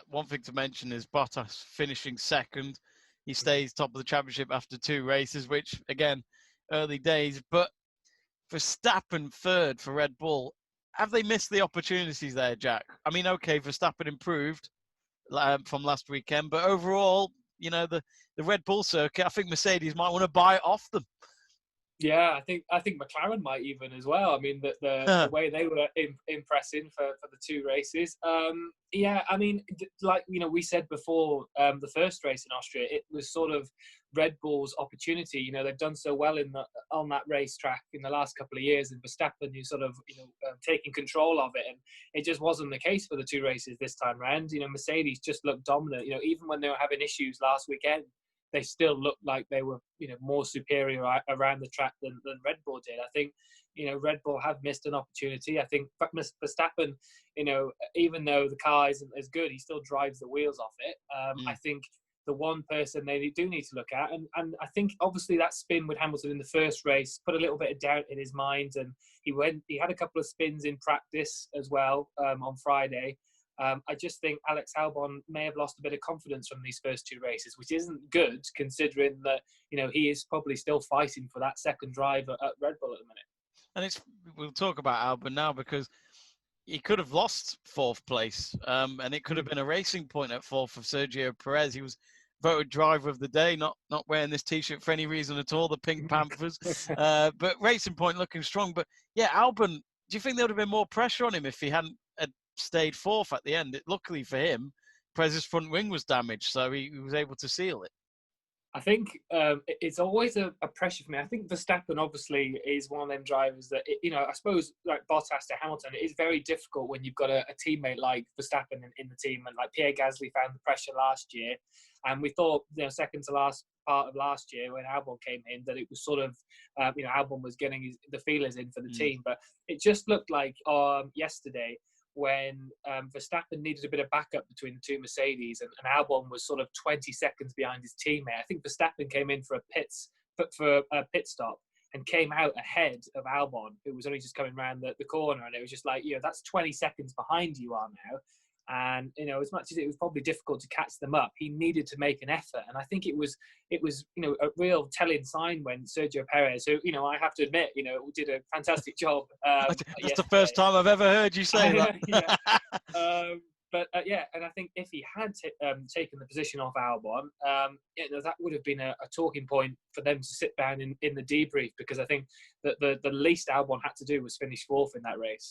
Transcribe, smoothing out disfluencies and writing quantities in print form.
One thing to mention is Bottas finishing second. He stays top of the championship after 2 races, which, again, early days. But Verstappen third for Red Bull. Have they missed the opportunities there, Jack? I mean, okay, Verstappen improved from last weekend, but overall, the Red Bull circuit, I think Mercedes might want to buy it off them. Yeah, I think McLaren might even as well. I mean, the way they were impressing for the 2 races. Yeah, I mean, like we said before, the first race in Austria, it was sort of Red Bull's opportunity. They've done so well on that racetrack in the last couple of years, and Verstappen, you sort of taking control of it, and it just wasn't the case for the 2 races this time round. Mercedes just looked dominant. Even when they were having issues last weekend, they still looked like they were, more superior around the track than Red Bull did. I think, Red Bull have missed an opportunity. I think Verstappen, even though the car isn't as good, he still drives the wheels off it. I think the one person they do need to look at, and I think obviously that spin with Hamilton in the first race put a little bit of doubt in his mind, and he had a couple of spins in practice as well on Friday. I just think Alex Albon may have lost a bit of confidence from these first 2 races, which isn't good considering that, he is probably still fighting for that second drive at Red Bull at the minute. And we'll talk about Albon now, because he could have lost 4th place, and it could have been a racing point at 4th for Sergio Perez. He was voted driver of the day, not wearing this T-shirt for any reason at all, the Pink Panthers. But racing point looking strong. But yeah, Albon, do you think there would have been more pressure on him if he hadn't stayed 4th at the end? Luckily for him, Perez's front wing was damaged, so he was able to seal it. I think it's always a pressure for me. I think Verstappen obviously is one of them drivers that, I suppose like Bottas to Hamilton, it is very difficult when you've got a teammate like Verstappen in the team, and like Pierre Gasly found the pressure last year. And we thought, second to last part of last year when Albon came in, that it was sort of, Albon was getting the feelers in for the team. But it just looked like yesterday, when Verstappen needed a bit of backup between the 2 Mercedes, and Albon was sort of 20 seconds behind his teammate. I think Verstappen came in for a pit stop and came out ahead of Albon, who was only just coming around the corner, and it was just like, that's 20 seconds behind you are now. And as much as it was probably difficult to catch them up, he needed to make an effort. And I think it was a real telling sign when Sergio Perez, who I have to admit, did a fantastic job. That's the first time I've ever heard you say that. But and I think if he had taken the position off Albon, that would have been a talking point for them to sit down in the debrief, because I think that the least Albon had to do was finish 4th in that race.